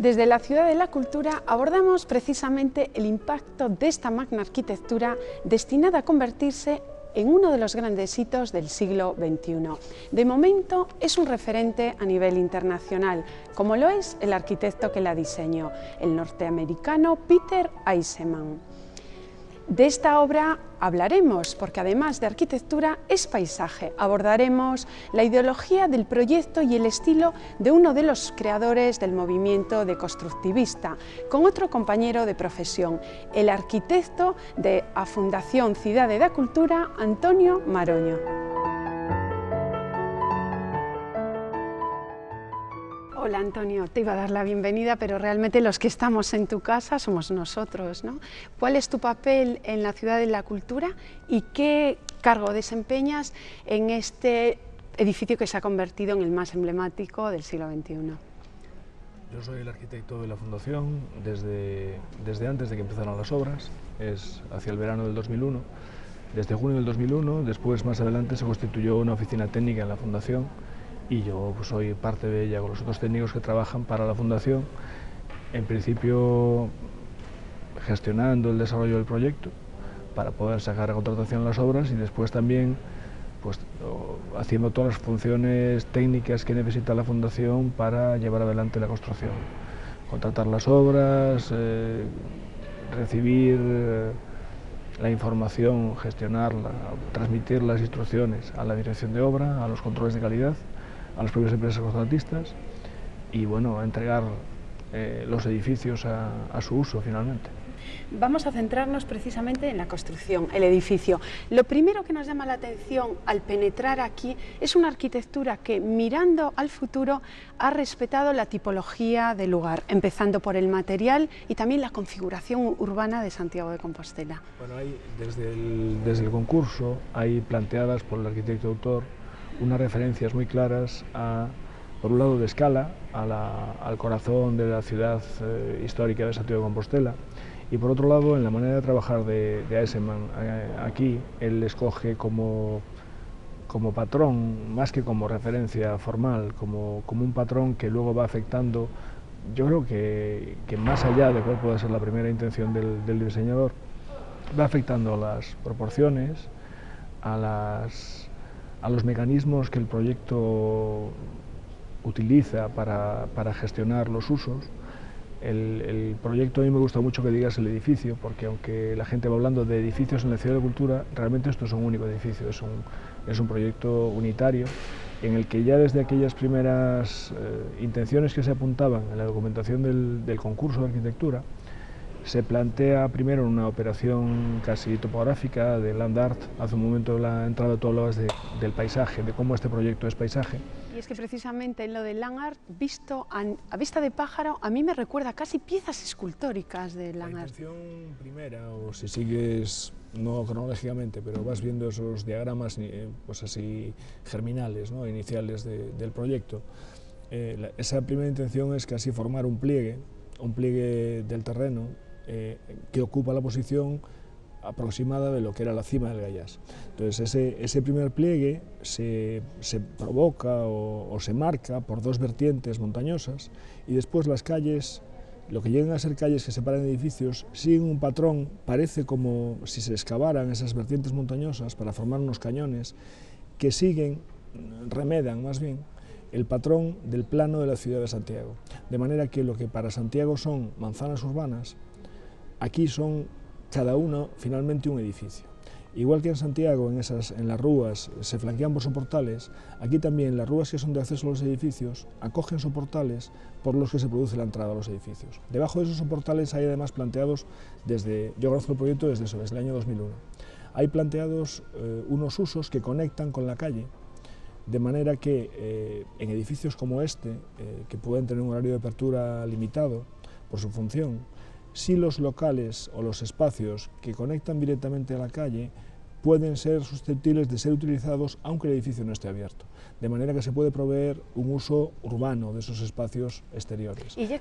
Desde la Ciudad de la Cultura abordamos precisamente el impacto de esta magna arquitectura destinada a convertirse en uno de los grandes hitos del siglo XXI. De momento es un referente a nivel internacional, como lo es el arquitecto que la diseñó, el norteamericano Peter Eisenman. De esta obra hablaremos porque además de arquitectura es paisaje. Abordaremos la ideología del proyecto y el estilo de uno de los creadores del movimiento deconstructivista, con otro compañero de profesión, el arquitecto de a Fundación Cidade da Cultura, Antonio Maroño. Hola Antonio, te iba a dar la bienvenida, pero realmente los que estamos en tu casa somos nosotros, ¿no? ¿Cuál es tu papel en la Ciudad de la Cultura y qué cargo desempeñas en este edificio que se ha convertido en el más emblemático del siglo XXI? Yo soy el arquitecto de la Fundación desde antes de que empezaran las obras, es hacia el verano del 2001. Desde junio del 2001, después más adelante se constituyó una oficina técnica en la Fundación y yo pues, soy parte de ella con los otros técnicos que trabajan para la Fundación, en principio gestionando el desarrollo del proyecto para poder sacar a contratación las obras y después también pues, haciendo todas las funciones técnicas que necesita la Fundación para llevar adelante la construcción. Contratar las obras, recibir la información, gestionarla, transmitir las instrucciones a la dirección de obra, a los controles de calidad, a las propias empresas contratistas y bueno, entregar los edificios a su uso finalmente. Vamos a centrarnos precisamente en la construcción, el edificio. Lo primero que nos llama la atención al penetrar aquí es una arquitectura que, mirando al futuro, ha respetado la tipología del lugar, empezando por el material y también la configuración urbana de Santiago de Compostela. Bueno, desde el concurso hay planteadas por el arquitecto autor unas referencias muy claras por un lado de escala, al corazón de la ciudad histórica de Santiago de Compostela, y por otro lado en la manera de trabajar de Eisenman. Aquí él escoge como patrón, más que como referencia formal, como un patrón que luego va afectando, yo creo que más allá de cuál pueda ser la primera intención del diseñador, va afectando a las proporciones, a los mecanismos que el proyecto utiliza para gestionar los usos. El proyecto, a mí me gusta mucho que digas el edificio, porque aunque la gente va hablando de edificios en la Ciudad de la Cultura, realmente esto es un único edificio, es un proyecto unitario en el que ya desde aquellas primeras intenciones que se apuntaban en la documentación del concurso de arquitectura, se plantea primero una operación casi topográfica de land art. Hace un momento de la entrada tú hablabas del paisaje, de cómo este proyecto es paisaje. Y es que precisamente en lo del land art, visto a vista de pájaro, a mí me recuerda casi piezas escultóricas de land art. La intención primera, o si sigues, no cronológicamente, pero vas viendo esos diagramas pues así germinales, ¿no? Iniciales del proyecto, esa primera intención es casi formar un pliegue del terreno que ocupa la posición aproximada de lo que era la cima del Gayás. Entonces ese primer pliegue se provoca o se marca por dos vertientes montañosas y después las calles, lo que llegan a ser calles que separan edificios, siguen un patrón, parece como si se excavaran esas vertientes montañosas para formar unos cañones que remedan más bien el patrón del plano de la ciudad de Santiago. De manera que lo que para Santiago son manzanas urbanas, aquí son cada uno finalmente un edificio. Igual que en Santiago, en las rúas se flanquean por soportales, aquí también las rúas que son de acceso a los edificios acogen soportales por los que se produce la entrada a los edificios. Debajo de esos soportales hay además planteados, yo conozco el proyecto desde el año 2001, hay planteados unos usos que conectan con la calle, de manera que en edificios como este, que pueden tener un horario de apertura limitado por su función, si los locales o los espacios que conectan directamente a la calle pueden ser susceptibles de ser utilizados aunque el edificio no esté abierto, de manera que se puede proveer un uso urbano de esos espacios exteriores. Y ya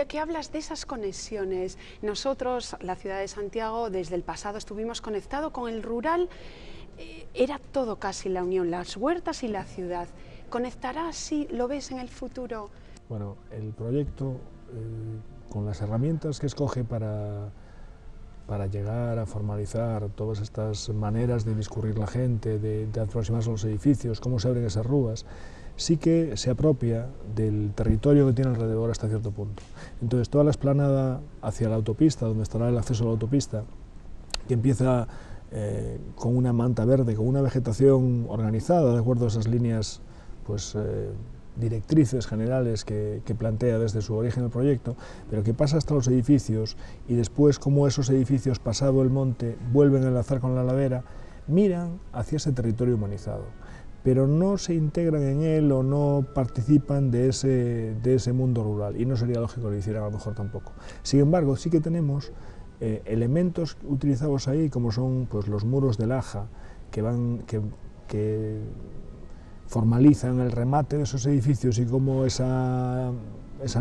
que hablas de esas conexiones, nosotros, la ciudad de Santiago, desde el pasado estuvimos conectados con el rural, era todo casi la unión, las huertas y la ciudad. ¿Conectará, si lo ves en el futuro, Bueno, el proyecto, con las herramientas que escoge para llegar a formalizar todas estas maneras de discurrir la gente, de aproximarse a los edificios, cómo se abren esas rúas, sí que se apropia del territorio que tiene alrededor hasta cierto punto. Entonces, toda la explanada hacia la autopista, donde estará el acceso a la autopista, que empieza con una manta verde, con una vegetación organizada, de acuerdo a esas líneas pues, directrices generales que plantea desde su origen el proyecto, pero que pasa hasta los edificios y después cómo esos edificios, pasado el monte, vuelven a enlazar con la ladera, miran hacia ese territorio humanizado, pero no se integran en él o no participan de ese mundo rural, y no sería lógico que lo hicieran a lo mejor tampoco. Sin embargo, sí que tenemos elementos utilizados ahí, como son pues, los muros de laja que formalizan el remate de esos edificios y cómo esa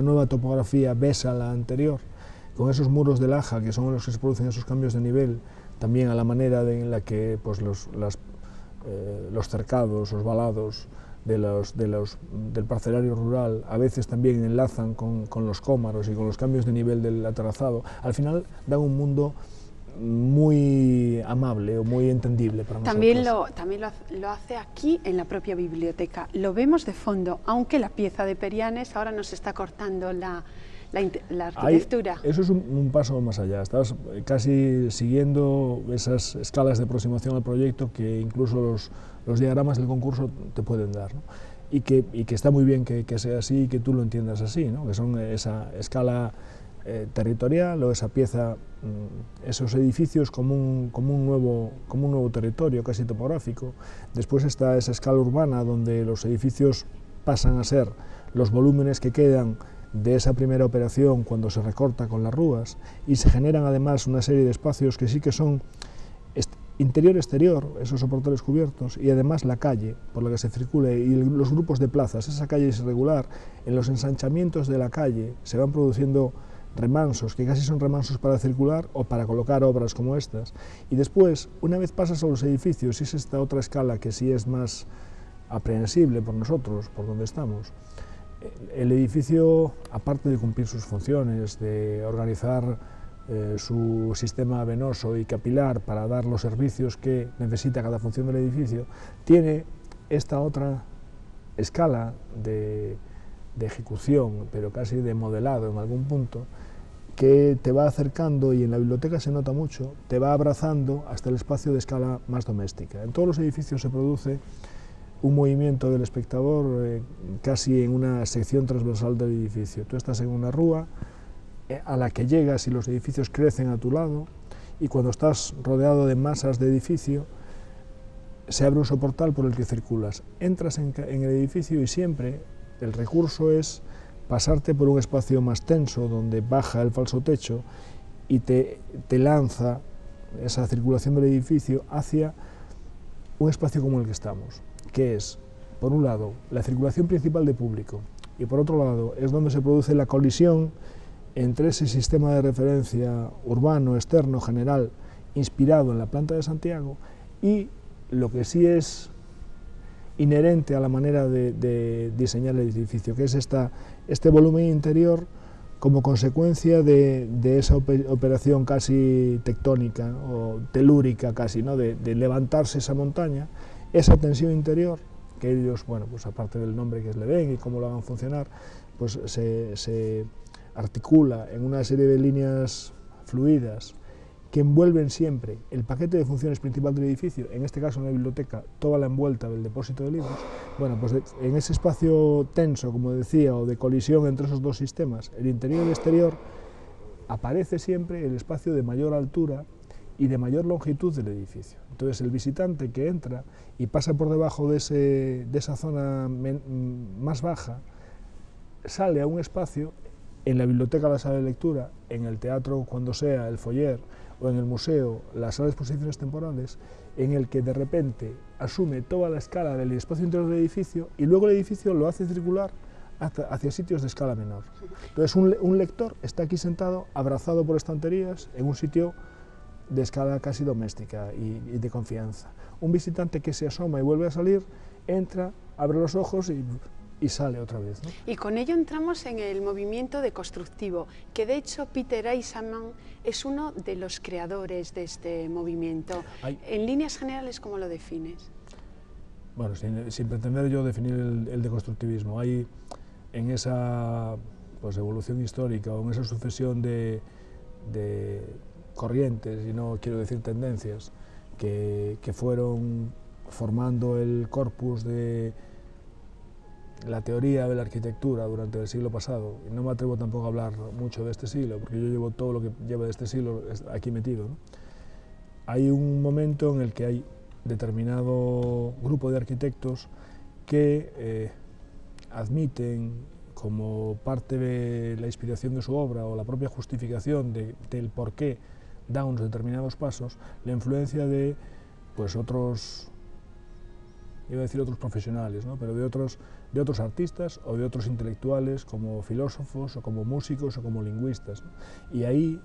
nueva topografía besa la anterior, con esos muros de laja que son los que se producen esos cambios de nivel, también a la manera en la que pues, los cercados, los valados del parcelario rural a veces también enlazan con los cómaros y con los cambios de nivel del aterrazado, al final dan un mundo muy amable o muy entendible para nosotros. También lo hace aquí en la propia biblioteca. Lo vemos de fondo, aunque la pieza de Perianes ahora nos está cortando la arquitectura. Eso es un paso más allá. Estás casi siguiendo esas escalas de aproximación al proyecto que incluso los diagramas del concurso te pueden dar, ¿no? Y que está muy bien que sea así y que tú lo entiendas así, ¿no? Que son esa escala territorial o esa pieza, esos edificios como un nuevo territorio casi topográfico. Después está esa escala urbana donde los edificios pasan a ser los volúmenes que quedan de esa primera operación cuando se recorta con las rúas, y se generan además una serie de espacios que sí que son interior-exterior, esos soportales cubiertos, y además la calle por la que se circula y los grupos de plazas. Esa calle es irregular, en los ensanchamientos de la calle se van produciendo remansos, que casi son remansos para circular o para colocar obras como estas, y después, una vez pasas a los edificios, y es esta otra escala que sí es más aprehensible por nosotros, por donde estamos, el edificio, aparte de cumplir sus funciones, de organizar su sistema venoso y capilar para dar los servicios que necesita cada función del edificio, tiene esta otra escala de ejecución, pero casi de modelado en algún punto, que te va acercando, y en la biblioteca se nota mucho, te va abrazando hasta el espacio de escala más doméstica. En todos los edificios se produce un movimiento del espectador casi en una sección transversal del edificio. Tú estás en una rúa a la que llegas y los edificios crecen a tu lado, y cuando estás rodeado de masas de edificio se abre un soportal por el que circulas. Entras en el edificio y siempre el recurso es pasarte por un espacio más tenso donde baja el falso techo y te lanza esa circulación del edificio hacia un espacio como el que estamos, que es, por un lado, la circulación principal de público, y por otro lado es donde se produce la colisión entre ese sistema de referencia urbano, externo, general, inspirado en la planta de Santiago, y lo que sí es inherente a la manera de diseñar el edificio, que es este volumen interior como consecuencia de esa operación casi tectónica o telúrica casi, ¿no? de levantarse esa montaña, esa tensión interior, que ellos, bueno, pues aparte del nombre que le den y cómo lo hagan funcionar, pues se articula en una serie de líneas fluidas que envuelven siempre el paquete de funciones principal del edificio, en este caso en la biblioteca, toda la envuelta del depósito de libros. Bueno, pues en ese espacio tenso, como decía, o de colisión entre esos dos sistemas, el interior y el exterior, aparece siempre el espacio de mayor altura y de mayor longitud del edificio. Entonces el visitante que entra y pasa por debajo de esa zona más baja, sale a un espacio, en la biblioteca la sala de lectura, en el teatro cuando sea el foyer, o en el museo la sala de exposiciones temporales, en el que de repente asume toda la escala del espacio interior del edificio, y luego el edificio lo hace circular hacia sitios de escala menor. Entonces un lector está aquí sentado, abrazado por estanterías, en un sitio de escala casi doméstica y de confianza. Un visitante que se asoma y vuelve a salir, entra, abre los ojos y y sale otra vez, ¿no? Y con ello entramos en el movimiento deconstructivo, que de hecho Peter Eisenman es uno de los creadores de este movimiento. En líneas generales, ¿cómo lo defines? Bueno, sin pretender yo definir el deconstructivismo, hay en esa pues, evolución histórica o en esa sucesión de corrientes, y no quiero decir tendencias, que fueron formando el corpus de la teoría de la arquitectura durante el siglo pasado. Y no me atrevo tampoco a hablar mucho de este siglo, porque yo llevo todo lo que lleva de este siglo aquí metido, ¿no? Hay un momento en el que hay determinado grupo de arquitectos que admiten como parte de la inspiración de su obra o la propia justificación del por qué da unos determinados pasos, la influencia de pues otros, iba a decir otros profesionales, ¿no? Pero de otros artistas o de otros intelectuales como filósofos o como músicos o como lingüistas, ¿no? Y ahí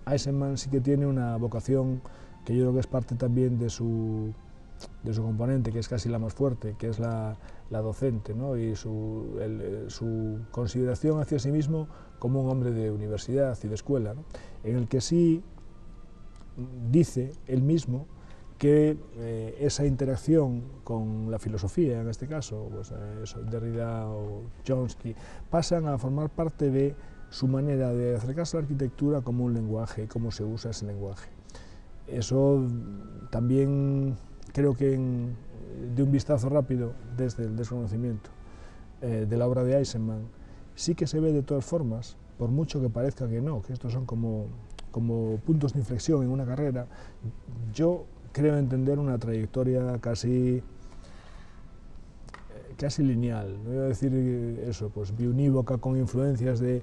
Eisenman sí que tiene una vocación que yo creo que es parte también de su componente, que es casi la más fuerte, que es la docente, ¿no? Y su consideración hacia sí mismo como un hombre de universidad y de escuela, ¿no? En el que sí dice él mismo que esa interacción con la filosofía, en este caso, pues, Derrida o Chomsky, pasan a formar parte de su manera de acercarse a la arquitectura como un lenguaje y cómo se usa ese lenguaje. Eso también creo que de un vistazo rápido desde el desconocimiento de la obra de Eisenman, sí que se ve de todas formas, por mucho que parezca que no, que estos son como puntos de inflexión en una carrera. Yo creo entender una trayectoria casi lineal, no voy a decir eso, pues biunívoca, con influencias de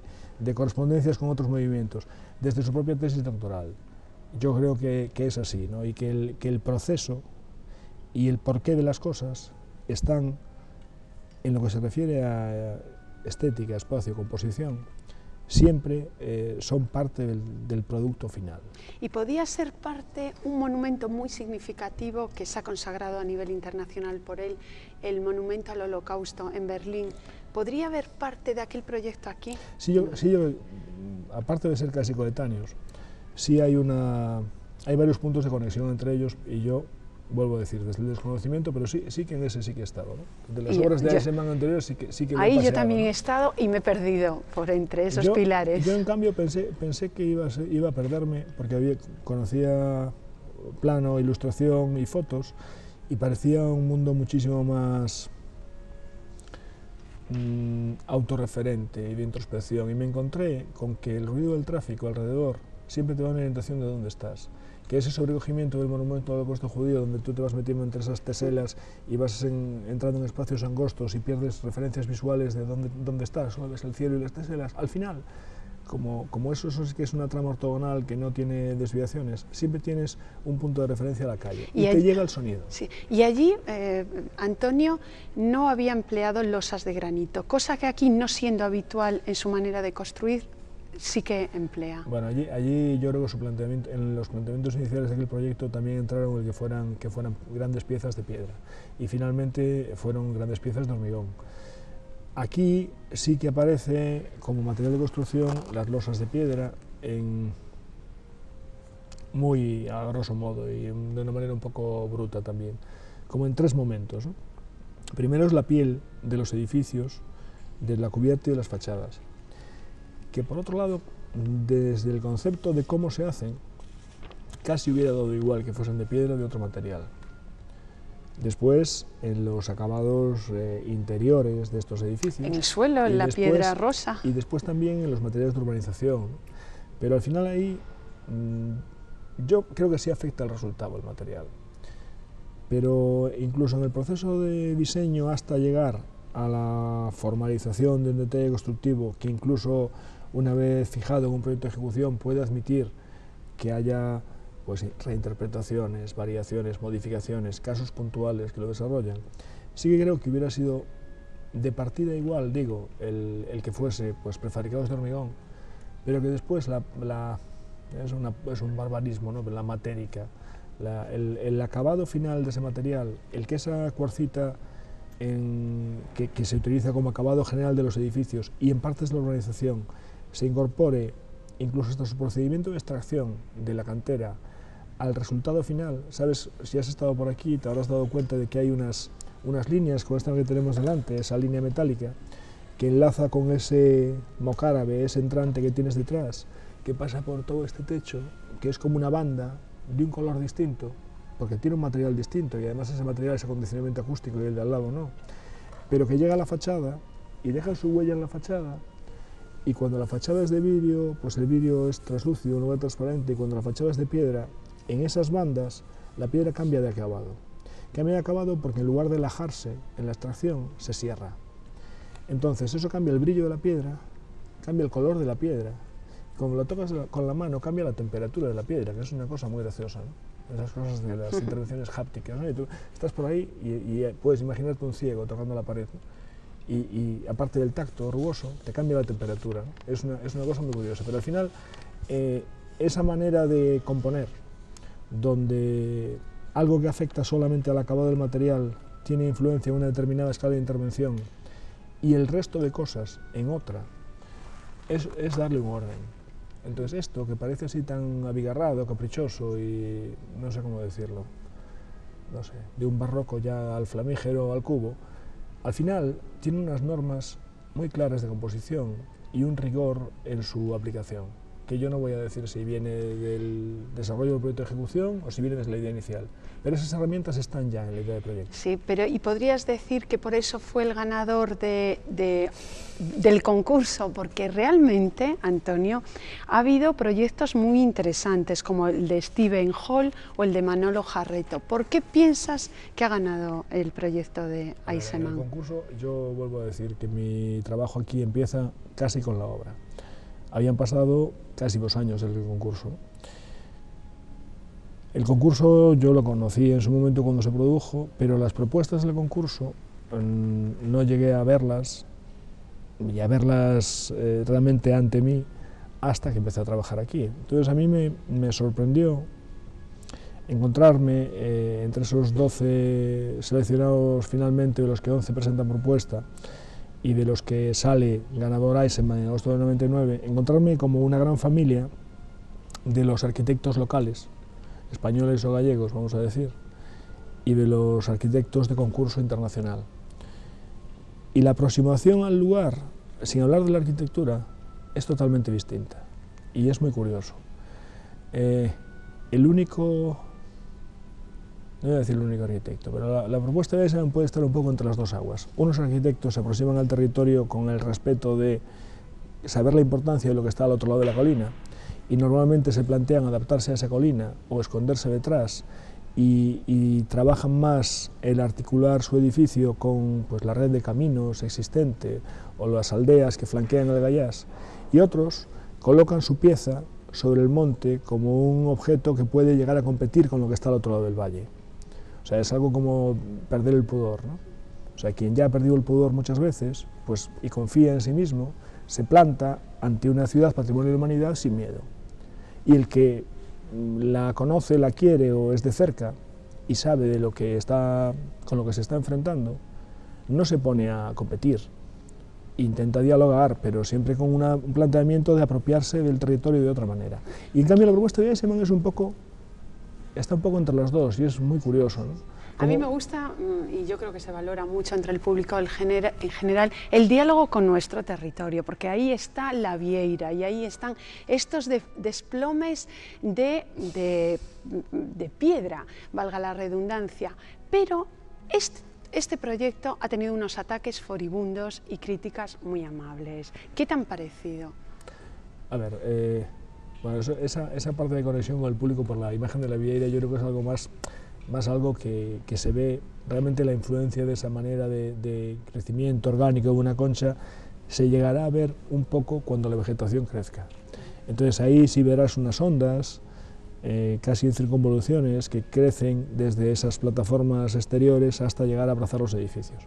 correspondencias con otros movimientos, desde su propia tesis doctoral. Yo creo que es así, ¿no? Y que el proceso y el porqué de las cosas están, en lo que se refiere a estética, espacio, composición, siempre son parte del producto final. Y podía ser parte, un monumento muy significativo que se ha consagrado a nivel internacional por él, el monumento al Holocausto en Berlín. ¿Podría haber parte de aquel proyecto aquí? Sí, yo, aparte de ser casi coetáneos, sí hay varios puntos de conexión entre ellos, y yo vuelvo a decir, desde el desconocimiento, pero sí que en ese sí que he estado, ¿no? De las obras de Eisenman anteriores sí que me ahí paseaba, yo también, ¿no?, he he estado y me he perdido por entre esos pilares. Yo en cambio pensé que iba a perderme, porque conocía plano, ilustración y fotos, y parecía un mundo muchísimo más autorreferente y de introspección, y me encontré con que el ruido del tráfico alrededor siempre te da una orientación de dónde estás, que ese sobrecogimiento del monumento al Holocausto judío, donde tú te vas metiendo entre esas teselas y vas entrando en espacios angostos y pierdes referencias visuales de dónde estás, solo ves el cielo y las teselas, al final, como eso sí que es una trama ortogonal que no tiene desviaciones, siempre tienes un punto de referencia a la calle y te llega el sonido. Sí. Y allí Antonio no había empleado losas de granito, cosa que aquí, no siendo habitual en su manera de construir, sí que emplea. Bueno, allí yo creo que en los planteamientos iniciales de aquel proyecto también entraron el que fueran grandes piezas de piedra, y finalmente fueron grandes piezas de hormigón. Aquí sí que aparece como material de construcción las losas de piedra muy a grosso modo y de una manera un poco bruta también, como en tres momentos, ¿no? Primero es la piel de los edificios, de la cubierta y de las fachadas, que por otro lado, desde el concepto de cómo se hacen, casi hubiera dado igual que fuesen de piedra o de otro material. Después, en los acabados interiores de estos edificios. En el suelo, en la piedra rosa. Y después también en los materiales de urbanización. Pero al final ahí, yo creo que sí afecta al resultado el material. Pero incluso en el proceso de diseño hasta llegar a la formalización de un detalle constructivo, que incluso una vez fijado en un proyecto de ejecución puede admitir que haya pues reinterpretaciones, variaciones, modificaciones, casos puntuales que lo desarrollan, sí que creo que hubiera sido de partida igual, digo, el que fuese pues prefabricados de hormigón, pero que después es un barbarismo, ¿no? La matérica, el acabado final de ese material, el que esa cuarcita que se utiliza como acabado general de los edificios y en partes de la urbanización se incorpore incluso hasta su procedimiento de extracción de la cantera al resultado final. Sabes, si has estado por aquí te habrás dado cuenta de que hay unas líneas como esta que tenemos delante, esa línea metálica que enlaza con ese mocárabe, ese entrante que tienes detrás, que pasa por todo este techo, que es como una banda de un color distinto, porque tiene un material distinto y además ese material es acondicionamiento acústico y el de al lado no, pero que llega a la fachada y deja su huella en la fachada, y cuando la fachada es de vidrio, pues el vidrio es translúcido, no es transparente, y cuando la fachada es de piedra, en esas bandas la piedra cambia de acabado. Cambia de acabado porque en lugar de lajarse en la extracción, se cierra. Entonces eso cambia el brillo de la piedra, cambia el color de la piedra. Como lo tocas con la mano, cambia la temperatura de la piedra, que es una cosa muy graciosa, ¿no? Esas cosas de las intervenciones hápticas, ¿no? Y tú estás por ahí y puedes imaginarte un ciego tocando la pared, ¿no? Y aparte del tacto rugoso, te cambia la temperatura, ¿no? Es una cosa muy curiosa, pero al final esa manera de componer, donde algo que afecta solamente al acabado del material tiene influencia en una determinada escala de intervención y el resto de cosas en otra, es darle un orden. Entonces esto, que parece así tan abigarrado, caprichoso y no sé cómo decirlo, no sé, de un barroco ya al flamígero, al cubo, al final tiene unas normas muy claras de composición y un rigor en su aplicación, que yo no voy a decir si viene del desarrollo del proyecto de ejecución o si viene desde la idea inicial, pero esas herramientas están ya en la idea de proyecto. Sí, pero ¿y podrías decir que por eso fue el ganador del concurso? Porque realmente, Antonio, ha habido proyectos muy interesantes como el de Steven Hall o el de Manolo Jarreto. ¿Por qué piensas que ha ganado el proyecto de Eisenman? En el concurso yo vuelvo a decir que mi trabajo aquí empieza casi con la obra. Habían pasado casi 2 años del concurso. El concurso yo lo conocí en su momento cuando se produjo, pero las propuestas del concurso no llegué a verlas y a verlas realmente ante mí hasta que empecé a trabajar aquí. Entonces a mí me sorprendió encontrarme entre esos 12 seleccionados finalmente, de los que 11 presentan propuesta, y de los que sale ganador Eisenman en agosto del 99, encontrarme como una gran familia de los arquitectos locales, españoles o gallegos, vamos a decir, y de los arquitectos de concurso internacional. Y la aproximación al lugar, sin hablar de la arquitectura, es totalmente distinta, y es muy curioso. El único, no voy a decir el único arquitecto, pero la propuesta de Eisenman puede estar un poco entre las dos aguas. Unos arquitectos se aproximan al territorio con el respeto de saber la importancia de lo que está al otro lado de la colina, y normalmente se plantean adaptarse a esa colina o esconderse detrás, y trabajan más el articular su edificio con pues, la red de caminos existente o las aldeas que flanquean el Gallás, y otros colocan su pieza sobre el monte como un objeto que puede llegar a competir con lo que está al otro lado del valle. O sea, es algo como perder el pudor, ¿no? O sea, quien ya ha perdido el pudor muchas veces, pues, y confía en sí mismo, se planta ante una ciudad patrimonio de la humanidad sin miedo. Y el que la conoce, la quiere o es de cerca y sabe de lo que está, con lo que se está enfrentando, no se pone a competir, intenta dialogar, pero siempre con un planteamiento de apropiarse del territorio de otra manera. Y en cambio la propuesta de Eisenman es está un poco entre las dos y es muy curioso, ¿no? A mí me gusta, y yo creo que se valora mucho entre el público en general, el diálogo con nuestro territorio, porque ahí está la vieira y ahí están estos desplomes de piedra, valga la redundancia, pero este proyecto ha tenido unos ataques furibundos y críticas muy amables. ¿Qué te han parecido? A ver, bueno, esa parte de conexión con el público por la imagen de la vieira yo creo que es algo más algo que se ve realmente la influencia de esa manera de crecimiento orgánico de una concha, se llegará a ver un poco cuando la vegetación crezca. Entonces ahí sí verás unas ondas, casi en circunvoluciones, que crecen desde esas plataformas exteriores hasta llegar a abrazar los edificios.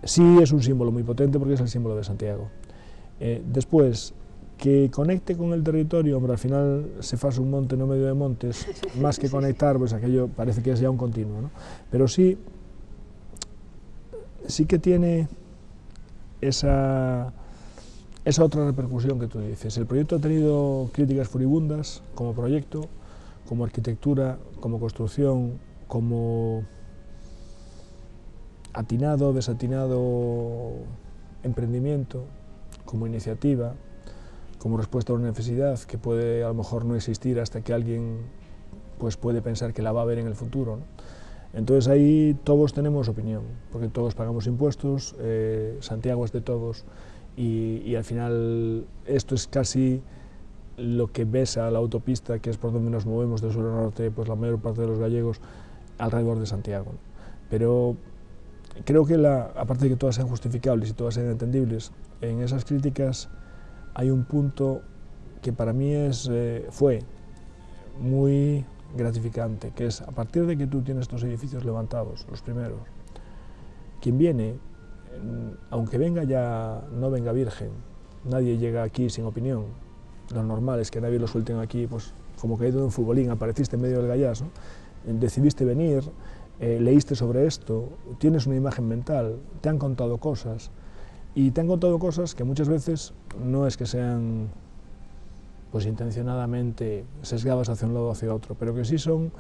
Sí es un símbolo muy potente porque es el símbolo de Santiago. Después, que conecte con el territorio, hombre, al final se hace un monte no medio de montes, más que conectar, pues aquello parece que es ya un continuo, ¿no? Pero sí, sí que tiene esa otra repercusión que tú dices. El proyecto ha tenido críticas furibundas como proyecto, como arquitectura, como construcción, como atinado, desatinado emprendimiento, como iniciativa, como respuesta a una necesidad que puede a lo mejor no existir hasta que alguien pues puede pensar que la va a ver en el futuro, ¿no? Entonces ahí todos tenemos opinión, porque todos pagamos impuestos, Santiago es de todos, y al final esto es casi lo que besa la autopista, que es por donde nos movemos de sur a norte, pues la mayor parte de los gallegos alrededor de Santiago, ¿no? Pero creo que aparte de que todas sean justificables y todas sean entendibles, en esas críticas hay un punto que para mí fue muy gratificante, que es a partir de que tú tienes estos edificios levantados, los primeros, quien viene, aunque venga ya, no venga virgen, nadie llega aquí sin opinión, lo normal es que nadie lo suelten aquí, pues como caído de un futbolín, apareciste en medio del gallás, ¿no? Decidiste venir, leíste sobre esto, tienes una imagen mental, te han contado cosas, y te han contado cosas que muchas veces no es que sean pues intencionadamente sesgadas hacia un lado o hacia otro, pero que sí son,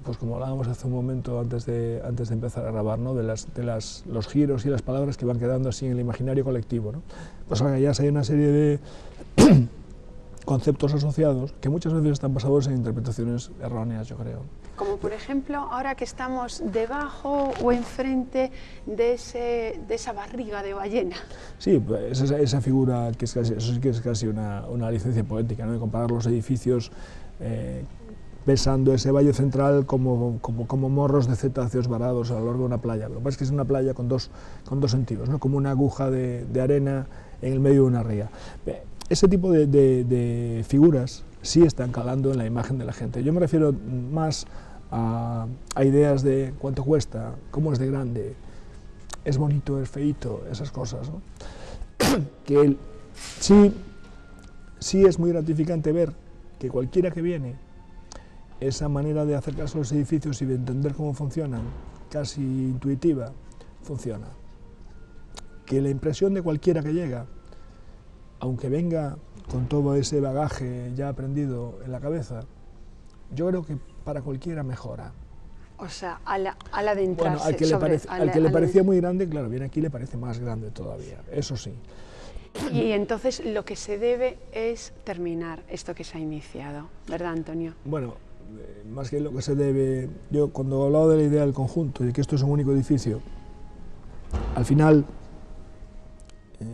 pues como hablábamos hace un momento antes de empezar a grabar, ¿no? de los giros y las palabras que van quedando así en el imaginario colectivo, ¿no? Pues ahora ya hay una serie de conceptos asociados que muchas veces están basados en interpretaciones erróneas, yo creo. Como por ejemplo, ahora que estamos debajo o enfrente de esa barriga de ballena. Sí, pues esa figura, que es casi, eso sí que es casi una licencia poética, ¿no? De comparar los edificios besando ese valle central como morros de cetáceos varados a lo largo de una playa. Lo que pasa es que es una playa con dos sentidos, ¿no? Como una aguja de arena en el medio de una ría. Ese tipo de figuras sí están calando en la imagen de la gente. Yo me refiero más a ideas de cuánto cuesta, cómo es de grande, es bonito, es feíto, esas cosas, ¿no? Que sí es muy gratificante ver que cualquiera que viene, esa manera de acercarse a los edificios y de entender cómo funcionan, casi intuitiva, funciona. Que la impresión de cualquiera que llega, aunque venga con todo ese bagaje ya aprendido en la cabeza, yo creo que para cualquiera mejora. O sea, al adentrarse. Bueno, al que le parecía muy grande, claro, viene aquí y le parece más grande todavía, eso sí. Y entonces lo que se debe es terminar esto que se ha iniciado, ¿verdad, Antonio? Bueno, más que lo que se debe, yo cuando he hablado de la idea del conjunto y de que esto es un único edificio, al final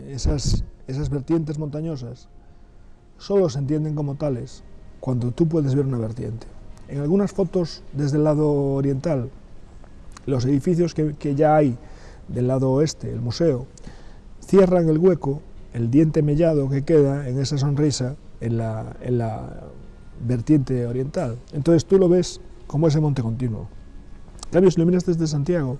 esas vertientes montañosas solo se entienden como tales cuando tú puedes ver una vertiente. En algunas fotos desde el lado oriental, los edificios que ya hay del lado oeste, el museo, cierran el hueco, el diente mellado que queda en esa sonrisa en la vertiente oriental. Entonces tú lo ves como ese monte continuo. En cambio, si lo miras desde Santiago,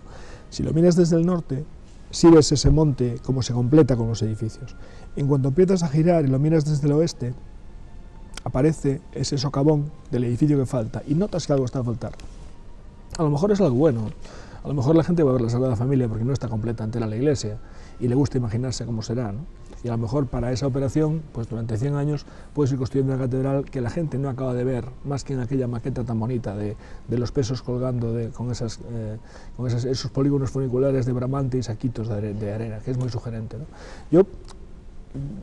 si lo miras desde el norte, sí ves ese monte como se completa con los edificios. En cuanto empiezas a girar y lo miras desde el oeste, aparece ese socavón del edificio que falta y notas que algo está a faltar. A lo mejor es algo bueno, a lo mejor la gente va a ver la Sagrada Familia porque no está completa entera la iglesia y le gusta imaginarse cómo será, ¿no? Y a lo mejor para esa operación, pues durante 100 años puedes ir construyendo una catedral que la gente no acaba de ver, más que en aquella maqueta tan bonita de los pesos colgando con esos polígonos funiculares de bramante y saquitos de arena, que es muy sugerente, ¿no? Yo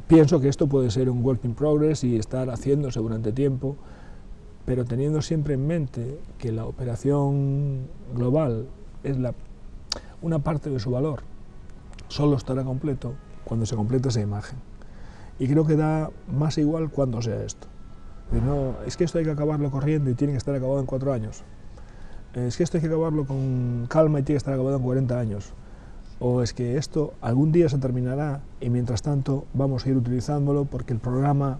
pienso que esto puede ser un work in progress y estar haciéndose durante tiempo, pero teniendo siempre en mente que la operación global es una parte de su valor. Solo estará completo cuando se complete esa imagen. Y creo que da más igual cuando sea esto. No, es que esto hay que acabarlo corriendo y tiene que estar acabado en 4 años. Es que esto hay que acabarlo con calma y tiene que estar acabado en 40 años. O es que esto algún día se terminará y mientras tanto vamos a ir utilizándolo porque el programa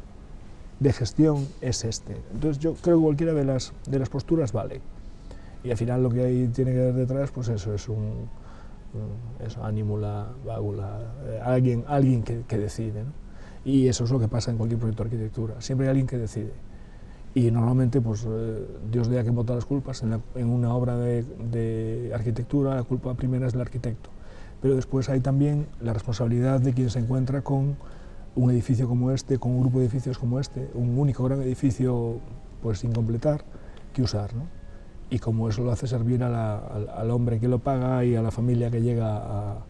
de gestión es este. Entonces yo creo que cualquiera de las posturas vale. Y al final lo que hay tiene que haber detrás, pues eso es ánímula, vágula, alguien que decide, ¿no? Y eso es lo que pasa en cualquier proyecto de arquitectura, siempre hay alguien que decide. Y normalmente, pues, Dios dé a quien bota las culpas, en una obra de arquitectura la culpa primera es del arquitecto. pero después hay también la responsabilidad de quien se encuentra con un edificio como este, con un grupo de edificios como este, un único gran edificio pues sin completar, que usar, ¿no? Y como eso lo hace servir al hombre que lo paga y a la familia que llega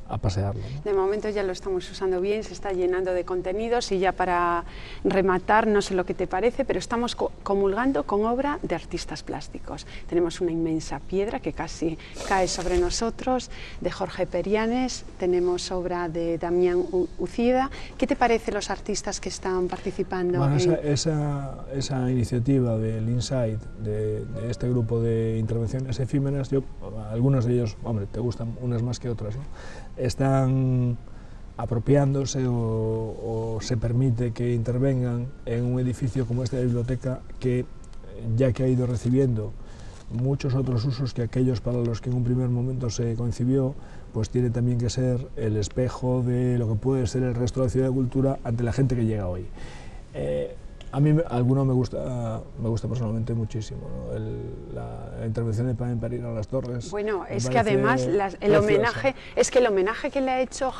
a pasearlo, ¿no? De momento ya lo estamos usando bien, se está llenando de contenidos y ya para rematar, no sé lo que te parece, pero estamos comulgando con obra de artistas plásticos. Tenemos una inmensa piedra que casi cae sobre nosotros, de Jorge Perianes, tenemos obra de Damián Ucida. ¿Qué te parece los artistas que están participando? Bueno, esa iniciativa del Insight, de este grupo de intervenciones efímeras, algunos de ellos, hombre, te gustan unas más que otras, ¿no? Están apropiándose o se permite que intervengan en un edificio como esta biblioteca que, ya que ha ido recibiendo muchos otros usos que aquellos para los que en un primer momento se concibió, pues tiene también que ser el espejo de lo que puede ser el resto de la ciudad de cultura ante la gente que llega hoy. A mí alguno me gusta personalmente muchísimo, ¿no? La intervención de Pamén Pereira a las Torres. Bueno, es que además el homenaje que le ha hecho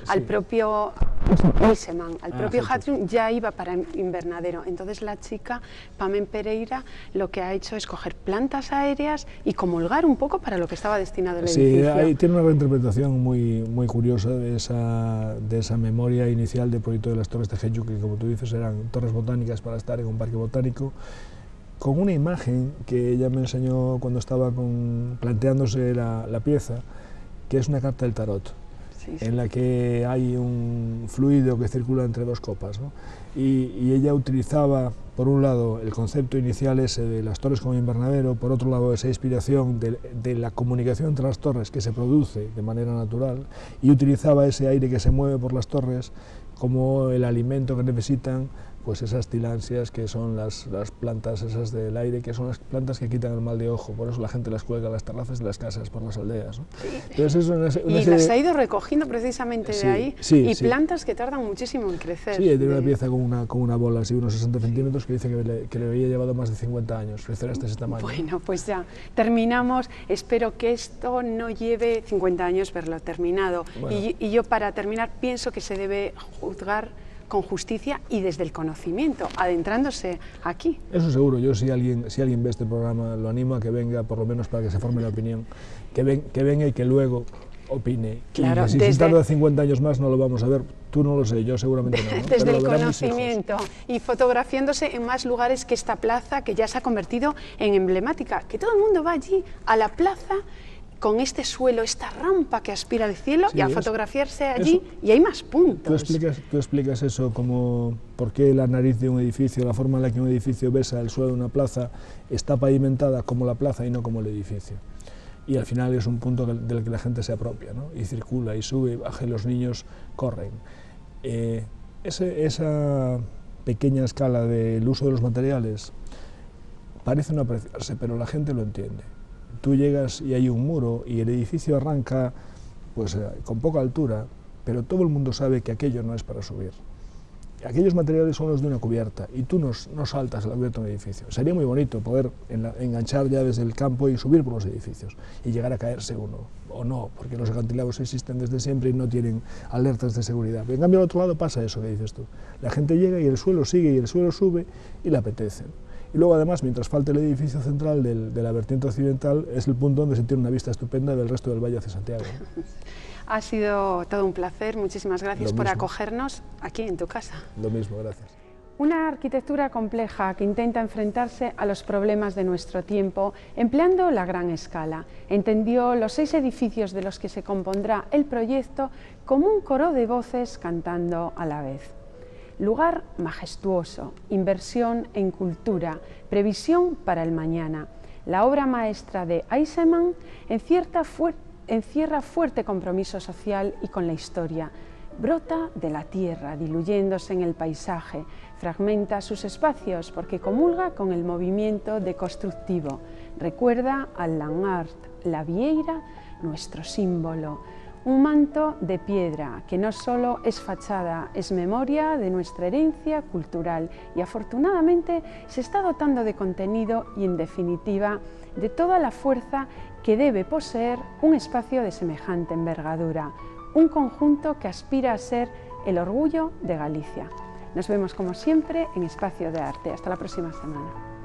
al propio Eiseman, al propio Hartjung, ya iba para Invernadero. Entonces la chica Pamén Pereira lo que ha hecho es coger plantas aéreas y comulgar un poco para lo que estaba destinado el edificio. Sí, tiene una reinterpretación muy curiosa de esa memoria inicial del proyecto de las Torres de Jeju, que como tú dices eran torres botánicas para estar en un parque botánico, con una imagen que ella me enseñó cuando estaba planteándose la pieza, que es una carta del tarot, en la que hay un fluido que circula entre dos copas, ¿no? Y ella utilizaba, por un lado, el concepto inicial ese de las torres como invernadero, por otro lado, esa inspiración de la comunicación entre las torres que se produce de manera natural, y utilizaba ese aire que se mueve por las torres como el alimento que necesitan pues esas tilansias, que son las plantas esas del aire, que son las plantas que quitan el mal de ojo, por eso la gente las cuelga a las terrazas de las casas por las aldeas, ¿no? Entonces, las ha ido recogiendo precisamente de ahí, plantas que tardan muchísimo en crecer. Sí, tiene una pieza con una bola así, unos 60 centímetros, que dice que le había llevado más de 50 años crecer hasta ese tamaño. Bueno, pues ya terminamos, espero que esto no lleve 50 años verlo terminado. Bueno. Y yo, para terminar, pienso que se debe juzgar con justicia y desde el conocimiento, adentrándose aquí. Eso seguro. Yo, si alguien ve este programa, lo animo a que venga, por lo menos para que se forme la opinión, que venga y que luego opine. Claro, y si tarda 50 años más no lo vamos a ver, tú no lo sé, yo seguramente no, ¿no? Desde el conocimiento y fotografiándose en más lugares que esta plaza, que ya se ha convertido en emblemática, que todo el mundo va allí, a la plaza, con este suelo, esta rampa que aspira al cielo, y a fotografiarse allí, y hay más puntos. Tú explicas eso, como por qué la nariz de un edificio, la forma en la que un edificio besa el suelo de una plaza, está pavimentada como la plaza y no como el edificio. Y al final es un punto del que la gente se apropia, ¿no? Y circula, y sube, y baja, y los niños corren. Esa pequeña escala del uso de los materiales parece no apreciarse, pero la gente lo entiende. Tú llegas y hay un muro y el edificio arranca pues, con poca altura, pero todo el mundo sabe que aquello no es para subir. Aquellos materiales son los de una cubierta y tú no saltas a la cubierta de un edificio. Sería muy bonito poder enganchar ya desde el campo y subir por los edificios y llegar a caerse uno, o no, porque los acantilados existen desde siempre y no tienen alertas de seguridad. Pero en cambio al otro lado pasa eso que dices tú. La gente llega y el suelo sigue y el suelo sube y le apetece. Y luego, además, mientras falte el edificio central de la vertiente occidental, es el punto donde se tiene una vista estupenda del resto del Valle hacia Santiago. Ha sido todo un placer, muchísimas gracias por acogernos aquí en tu casa. Lo mismo, gracias. Una arquitectura compleja que intenta enfrentarse a los problemas de nuestro tiempo empleando la gran escala. Entendió los 6 edificios de los que se compondrá el proyecto como un coro de voces cantando a la vez. Lugar majestuoso, inversión en cultura, previsión para el mañana. La obra maestra de Eiseman encierra fuerte compromiso social y con la historia. Brota de la tierra, diluyéndose en el paisaje, fragmenta sus espacios porque comulga con el movimiento deconstructivo. Recuerda al Langart, la vieira, nuestro símbolo. Un manto de piedra que no solo es fachada, es memoria de nuestra herencia cultural y afortunadamente se está dotando de contenido y en definitiva de toda la fuerza que debe poseer un espacio de semejante envergadura, un conjunto que aspira a ser el orgullo de Galicia. Nos vemos como siempre en Espacio de Arte. Hasta la próxima semana.